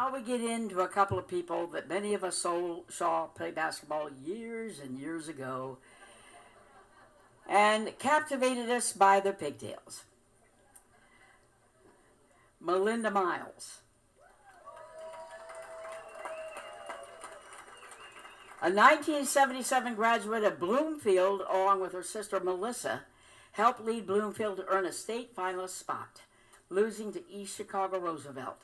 Now we get into a couple of people that many of us saw play basketball years and years ago and captivated us by their pigtails. Melinda Miles. A 1977 graduate of Bloomfield, along with her sister Melissa, helped lead Bloomfield to earn a state finalist spot, losing to East Chicago Roosevelt.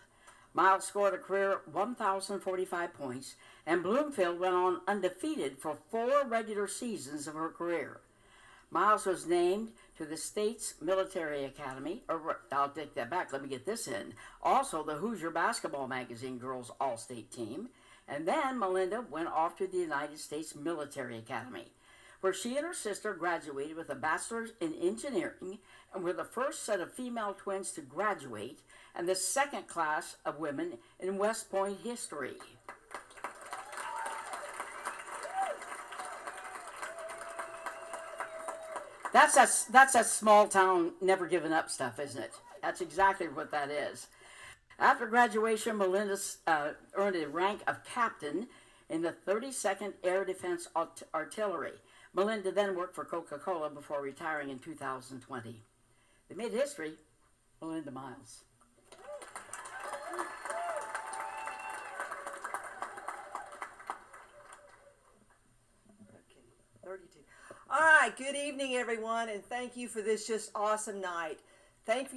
Miles scored a career 1,045 points, and Bloomfield went on undefeated for 4 regular seasons of her career. Miles was named to the state's military academy, or I'll take that back, let me get this in, also the Hoosier Basketball Magazine girls all-state team, and then Melinda went off to the United States Military Academy, where she and her sister graduated with a bachelor's in engineering and were the first set of female twins to graduate and the second class of women in West Point history. That's a small town, never giving up stuff, isn't it? That's exactly what that is. After graduation, Melinda earned a rank of captain in the 32nd Air Defense Artillery. Melinda then worked for Coca-Cola before retiring in 2020. They made history. Melinda Miles. Okay, 32. All right, good evening, everyone, and thank you for this just awesome night. Thank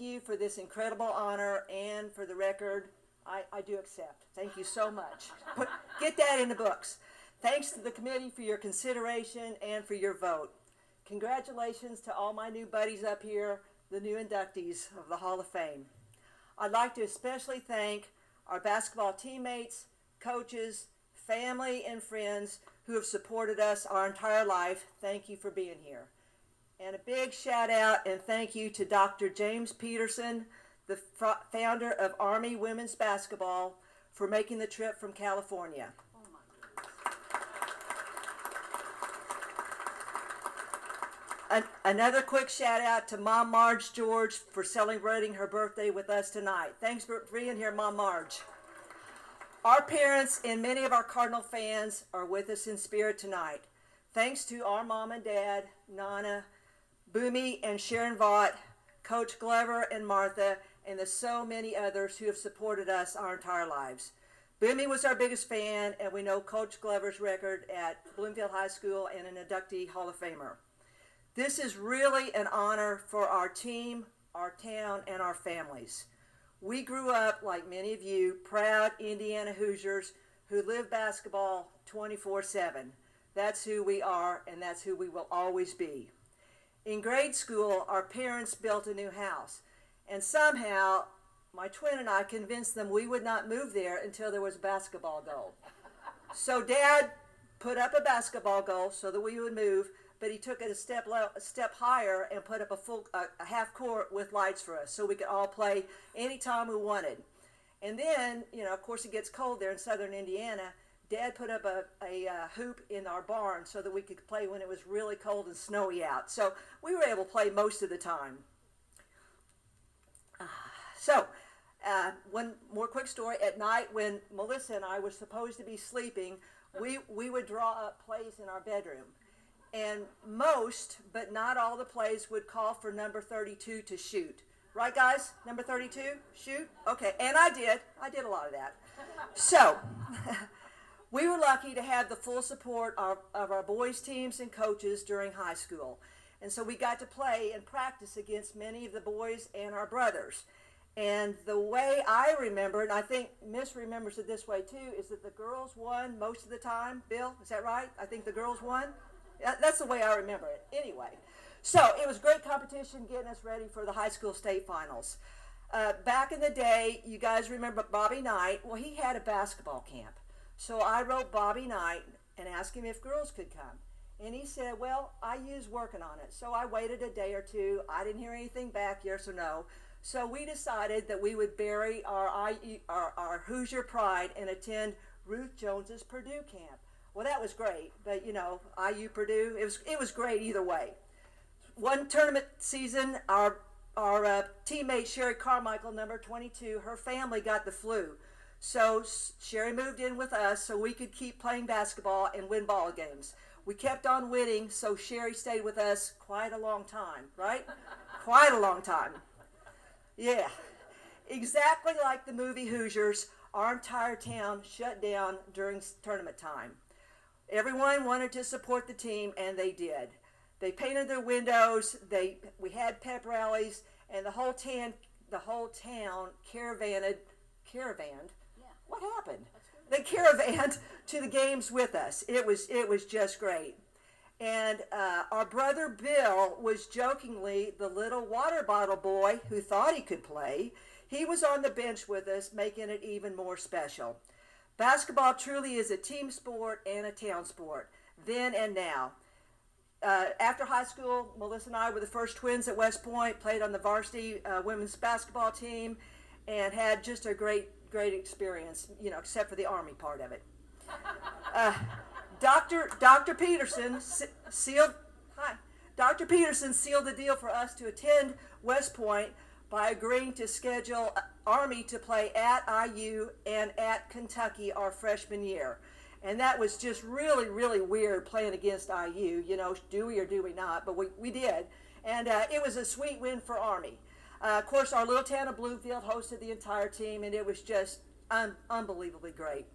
you for this incredible honor, and for the record, I do accept. Thank you so much. Get that in the books. Thanks to the committee for your consideration and for your vote. Congratulations to all my new buddies up here, the new inductees of the Hall of Fame. I'd like to especially thank our basketball teammates, coaches, family, and friends who have supported us our entire life. Thank you for being here. And a big shout out and thank you to Dr. James Peterson, the founder of Army Women's Basketball, for making the trip from California. Oh my goodness. Another quick shout out to Mom Marge George for celebrating her birthday with us tonight. Thanks for being here, Mom Marge. Our parents and many of our Cardinal fans are with us in spirit tonight. Thanks to our mom and dad, Nana, Boomy and Sharon Vaught, Coach Glover and Martha, and the so many others who have supported us our entire lives. Boomy was our biggest fan, and we know Coach Glover's record at Bloomfield High School and an inductee Hall of Famer. This is really an honor for our team, our town, and our families. We grew up, like many of you, proud Indiana Hoosiers who live basketball 24/7. That's who we are, and that's who we will always be. In grade school, our parents built a new house, and somehow my twin and I convinced them we would not move there until there was a basketball goal. So Dad put up a basketball goal so that we would move, but he took it a step higher and put up a half court with lights for us so we could all play anytime we wanted. And then, of course it gets cold there in southern Indiana. Dad put up a hoop in our barn so that we could play when it was really cold and snowy out. So we were able to play most of the time. One more quick story. At night when Melissa and I were supposed to be sleeping, we would draw up plays in our bedroom. And most, but not all the plays would call for number 32 to shoot. Right, guys? Number 32, shoot? Okay, and I did a lot of that. So, we were lucky to have the full support of our boys' teams and coaches during high school. And so we got to play and practice against many of the boys and our brothers. And the way I remember, and I think Miss remembers it this way too, is that the girls won most of the time. Bill, is that right? I think the girls won? That's the way I remember it. Anyway, so it was great competition getting us ready for the high school state finals. Back in the day, you guys remember Bobby Knight? Well, he had a basketball camp. So I wrote Bobby Knight and asked him if girls could come. And he said, well, I use working on it. So I waited a day or two. I didn't hear anything back, yes or no. So we decided that we would bury our Hoosier pride and attend Ruth Jones's Purdue camp. Well, that was great, but IU Purdue, it was great either way. One tournament season, our teammate Sherry Carmichael, number 22, her family got the flu. So Sherry moved in with us so we could keep playing basketball and win ball games. We kept on winning, so Sherry stayed with us quite a long time, right? Quite a long time. Yeah. Exactly like the movie Hoosiers, our entire town shut down during tournament time. Everyone wanted to support the team, and they did. They painted their windows. We had pep rallies, and the whole town caravaned. Yeah. What happened? They caravanned to the games with us. It was just great. And our brother Bill was jokingly the little water bottle boy who thought he could play. He was on the bench with us, making it even more special. Basketball truly is a team sport and a town sport, then and now. After high school, Melissa and I were the first twins at West Point, played on the varsity women's basketball team, and had just a great experience, except for the Army part of it. Dr. Peterson sealed the deal for us to attend West Point by agreeing to schedule Army to play at IU and at Kentucky our freshman year. And that was just really, really weird playing against IU. Do we or do we not? But we did. And it was a sweet win for Army. Of course, our little town of Bloomfield hosted the entire team, and it was just unbelievably great.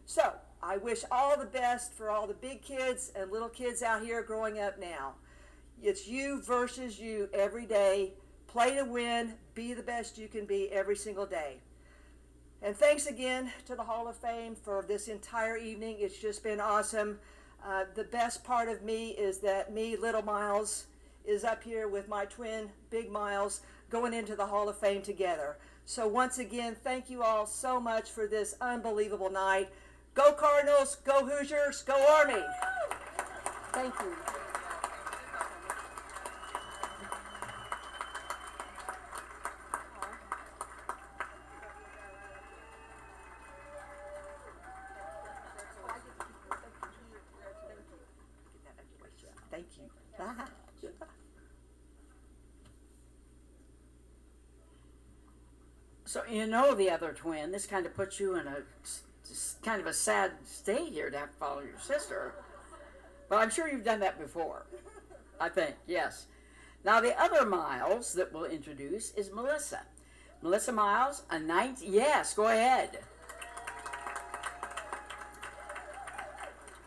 So I wish all the best for all the big kids and little kids out here growing up now. It's you versus you every day. Play to win. Be the best you can be every single day. And thanks again to the Hall of Fame for this entire evening. It's just been awesome. The best part of me is that little Miles, is up here with my twin, Big Miles, going into the Hall of Fame together. So once again, thank you all so much for this unbelievable night. Go Cardinals, go Hoosiers, go Army. Thank you. Thank you. So the other twin. This kind of puts you in kind of a sad state here to have to follow your sister. But I'm sure you've done that before. I think, yes. Now the other Miles that we'll introduce is Melissa. Melissa Miles, yes, go ahead.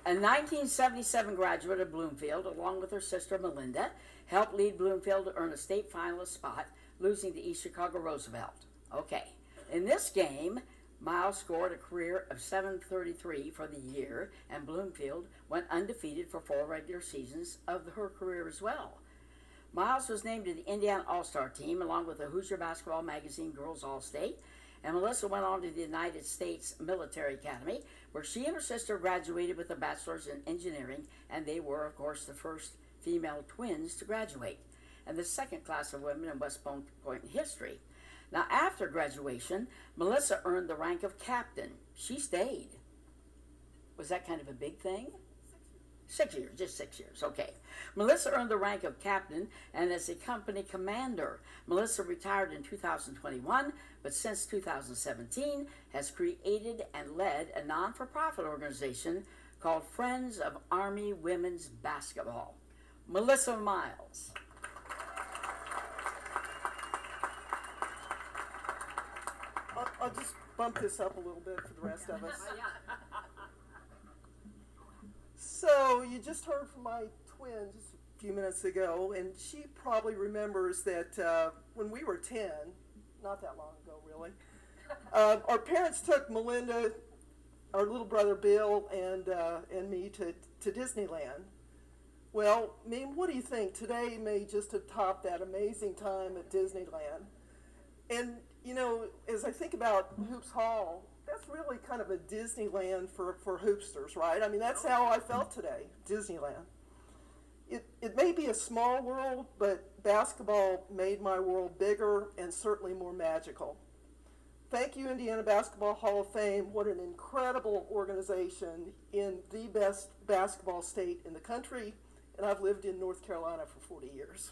A 1977 graduate of Bloomfield, along with her sister Melinda, helped lead Bloomfield to earn a state finalist spot, losing to East Chicago Roosevelt. Okay, in this game, Miles scored a career of 733 for the year, and Bloomfield went undefeated for 4 regular seasons of her career as well. Miles was named to the Indiana All-Star team, along with the Hoosier Basketball Magazine Girls All-State, and Melissa went on to the United States Military Academy, where she and her sister graduated with a bachelor's in engineering, and they were, of course, the first female twins to graduate, and the second class of women in West Point history. Now, after graduation, Melissa earned the rank of captain. She stayed. Was that kind of a big thing? 6 years, just 6 years, okay. Melissa earned the rank of captain and as a company commander. Melissa retired in 2021, but since 2017 has created and led a non-for-profit organization called Friends of Army Women's Basketball. Melissa Miles. I'll just bump this up a little bit for the rest of us. So you just heard from my twin just a few minutes ago, and she probably remembers that when we were 10, not that long ago really, our parents took Melinda, our little brother Bill, and me to Disneyland. Well, what do you think? Today may just have topped that amazing time at Disneyland. And as I think about Hoops Hall, that's really kind of a Disneyland for hoopsters, right? I mean, that's how I felt today, Disneyland. It may be a small world, but basketball made my world bigger and certainly more magical. Thank you, Indiana Basketball Hall of Fame. What an incredible organization in the best basketball state in the country, and I've lived in North Carolina for 40 years.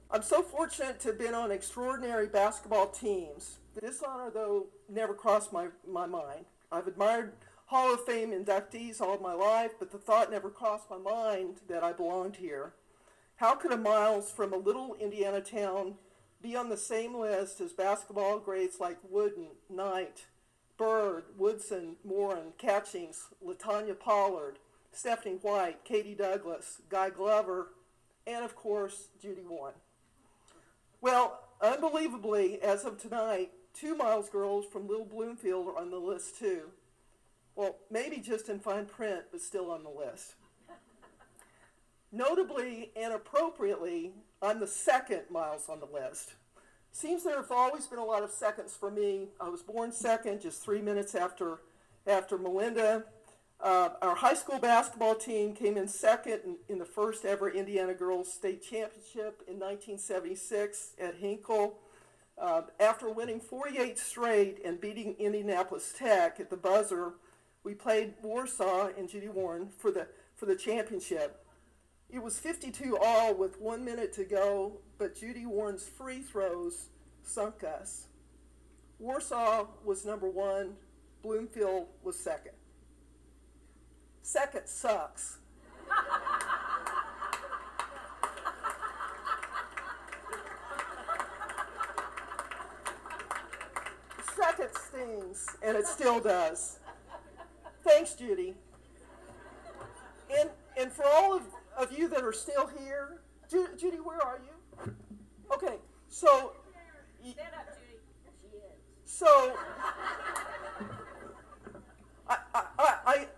I'm so fortunate to have been on extraordinary basketball teams This honor, though, never crossed my mind. I've admired Hall of Fame inductees all my life, but the thought never crossed my mind that I belonged here. How could a Miles from a little Indiana town be on the same list as basketball greats like Wooden, Knight, Bird, Woodson, Moran, Catchings, LaTanya Pollard, Stephanie White, Katie Douglas, Guy Glover, and of course, Judy Warren? Well, unbelievably, as of tonight, 2 Miles girls from Little Bloomfield are on the list too. Well, maybe just in fine print, but still on the list. Notably and appropriately, I'm the second Miles on the list. Seems there have always been a lot of seconds for me. I was born second, just 3 minutes after Melinda. Our high school basketball team came in second in the first ever Indiana Girls State Championship in 1976 at Hinkle. After winning 48 straight and beating Indianapolis Tech at the buzzer, we played Warsaw and Judy Warren for the championship. It was 52-all with 1 minute to go, but Judy Warren's free throws sunk us. Warsaw was number 1, Bloomfield was second. Second sucks. Second stings, and it still does. Thanks, Judy. And for all of you that are still here, Judy, where are you? Okay, so... Stand up, Judy. She is. So...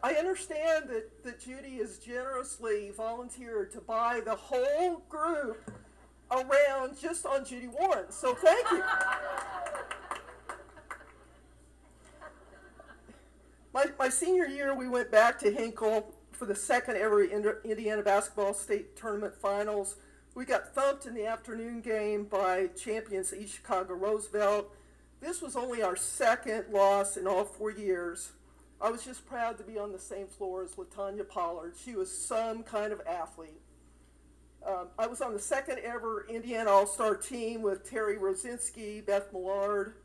I understand that Judy has generously volunteered to buy the whole group around just on Judy Warren, so thank you. My senior year, we went back to Hinkle for the second ever Indiana Basketball State Tournament Finals. We got thumped in the afternoon game by champions East Chicago Roosevelt. This was only our second loss in all 4 years. I was just proud to be on the same floor as LaTanya Pollard. She was some kind of athlete. I was on the second ever Indiana All-Star team with Terry Rosinski, Beth Millard,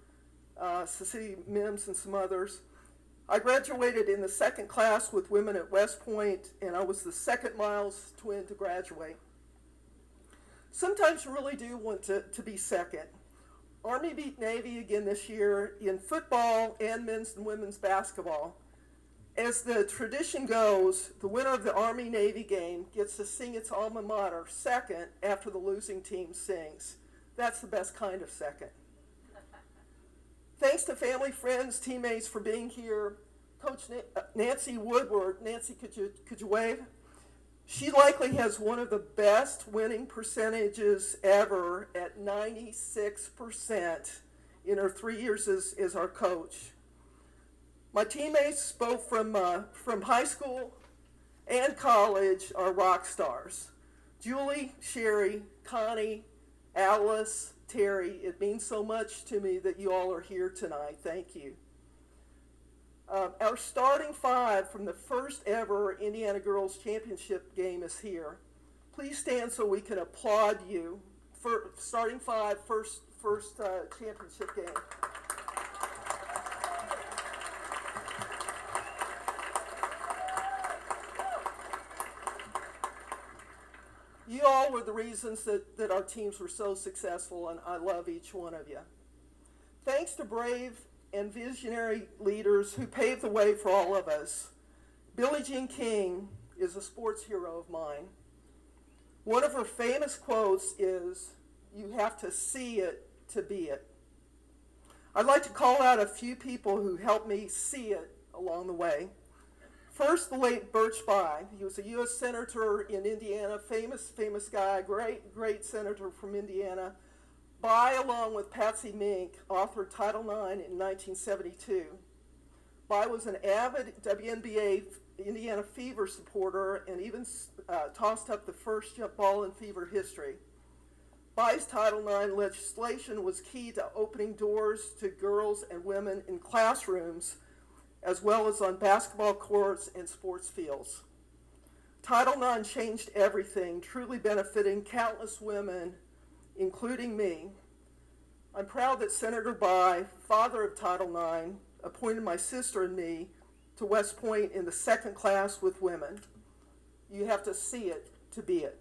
Cecilia Mims, and some others. I graduated in the second class with women at West Point, and I was the second Miles twin to graduate. Sometimes you really do want to be second. Army beat Navy again this year in football and men's and women's basketball. As the tradition goes, the winner of the Army-Navy game gets to sing its alma mater second after the losing team sings. That's the best kind of second. Thanks to family, friends, teammates for being here. Coach Nancy Woodward, Nancy, could you wave? She likely has one of the best winning percentages ever at 96% in her 3 years as our coach. My teammates, both from high school and college, are rock stars. Julie, Sherry, Connie, Alice, Terry, it means so much to me that you all are here tonight. Thank you. Our starting 5 from the first ever Indiana Girls Championship game is here. Please stand so we can applaud you for starting 5, first championship game. You all were the reasons that our teams were so successful, and I love each one of you. Thanks to brave and visionary leaders who paved the way for all of us. Billie Jean King is a sports hero of mine. One of her famous quotes is, "You have to see it to be it." I'd like to call out a few people who helped me see it along the way. First, the late Birch Bayh. He was a U.S. Senator in Indiana, famous guy, great senator from Indiana. Bayh, along with Patsy Mink, authored Title IX in 1972. Bayh was an avid WNBA Indiana Fever supporter and even tossed up the first jump ball in Fever history. Bayh's Title IX legislation was key to opening doors to girls and women in classrooms, as well as on basketball courts and sports fields. Title IX changed everything, truly benefiting countless women, including me. I'm proud that Senator By, father of Title IX, appointed my sister and me to West Point in the second class with women. You have to see it to be it.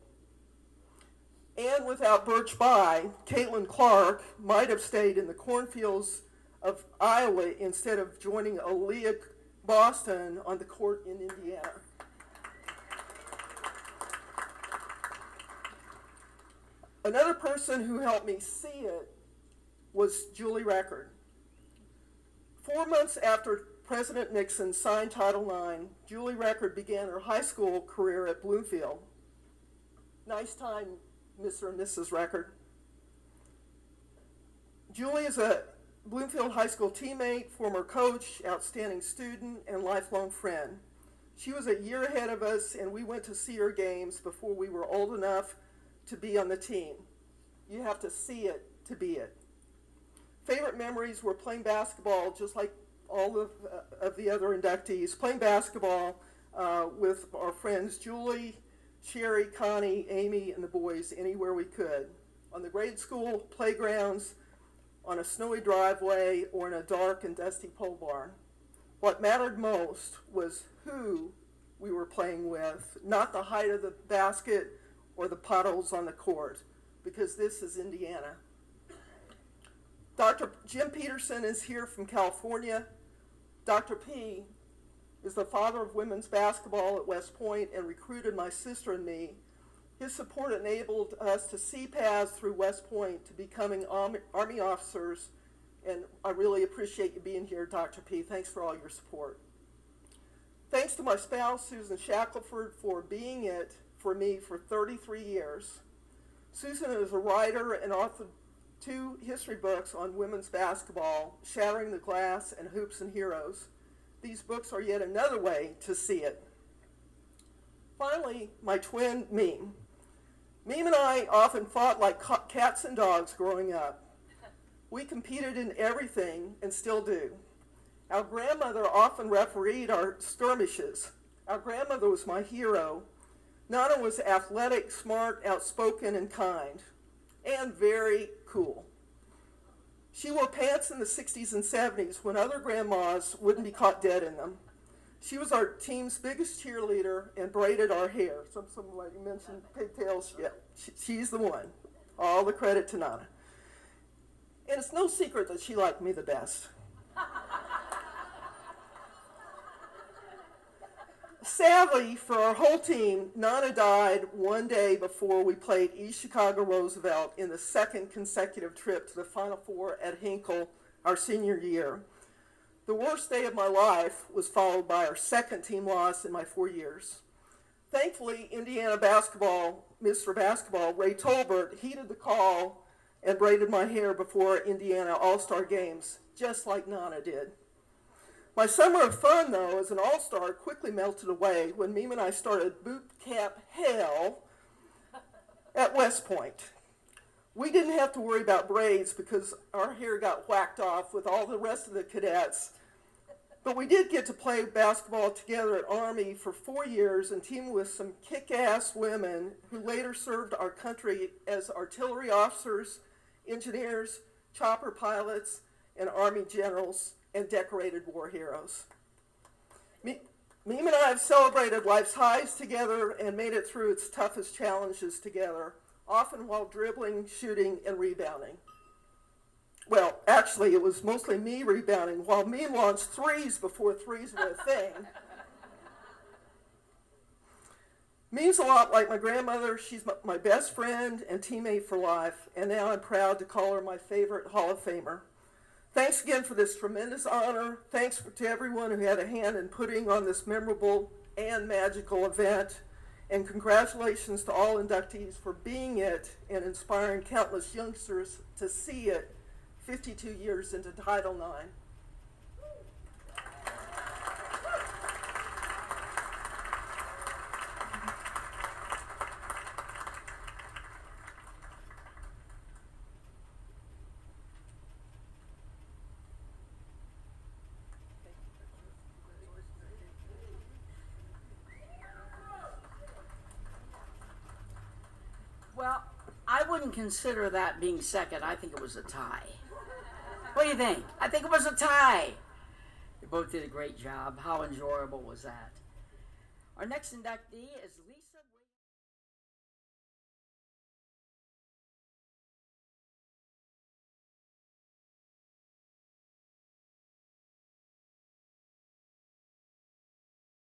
And without Birch By, Caitlin Clark might have stayed in the cornfields of Iowa instead of joining Aaliyah Boston on the court in Indiana. Another person who helped me see it was Julie Record. 4 months after President Nixon signed Title IX, Julie Record began her high school career at Bloomfield. Nice time, Mr. and Mrs. Record. Julie is a Bloomfield High School teammate, former coach, outstanding student, and lifelong friend. She was a year ahead of us, and we went to see her games before we were old enough to be on the team. You have to see it to be it. Favorite memories were playing basketball, just like all of the other inductees, playing basketball with our friends Julie, Sherry, Connie, Amy, and the boys anywhere we could. On the grade school playgrounds, on a snowy driveway, or in a dark and dusty pole barn. What mattered most was who we were playing with, not the height of the basket or the puddles on the court, because this is Indiana. Dr. Jim Peterson is here from California. Dr. P is the father of women's basketball at West Point and recruited my sister and me. His support enabled us to see paths through West Point to becoming Army officers, and I really appreciate you being here, Dr. P. Thanks for all your support. Thanks to my spouse, Susan Shackelford, for being it for me for 33 years. Susan is a writer and authored 2 history books on women's basketball, Shattering the Glass and Hoops and Heroes. These books are yet another way to see it. Finally, my twin, Meme. Meme and I often fought like cats and dogs growing up. We competed in everything and still do. Our grandmother often refereed our skirmishes. Our grandmother was my hero. Nana was athletic, smart, outspoken, and kind, and very cool. She wore pants in the 60s and 70s when other grandmas wouldn't be caught dead in them. She was our team's biggest cheerleader and braided our hair. Some like you mentioned pigtails. Yeah, she's the one. All the credit to Nana. And it's no secret that she liked me the best. Sadly, for our whole team, Nana died one day before we played East Chicago Roosevelt in the second consecutive trip to the Final Four at Hinkle our senior year. The worst day of my life was followed by our second team loss in my 4 years. Thankfully, Indiana basketball, Mr. Basketball, Ray Tolbert, heeded the call and braided my hair before Indiana All-Star games, just like Nana did. My summer of fun, though, as an all-star quickly melted away when Meme and I started boot camp hell at West Point. We didn't have to worry about braids because our hair got whacked off with all the rest of the cadets. But we did get to play basketball together at Army for 4 years and team with some kick-ass women who later served our country as artillery officers, engineers, chopper pilots, and Army generals and decorated war heroes. Meme and I have celebrated life's highs together and made it through its toughest challenges together, often while dribbling, shooting, and rebounding. Well, actually, it was mostly me rebounding, while Meme launched threes before threes were a thing. Meme's a lot like my grandmother. She's my best friend and teammate for life, and now I'm proud to call her my favorite Hall of Famer. Thanks again for this tremendous honor. Thanks to everyone who had a hand in putting on this memorable and magical event. And congratulations to all inductees for being it and inspiring countless youngsters to see it 52 years into Title IX. Well, I wouldn't consider that being second. I think it was a tie. What do you think? I think it was a tie. You both did a great job. How enjoyable was that? Our next inductee is Lisa.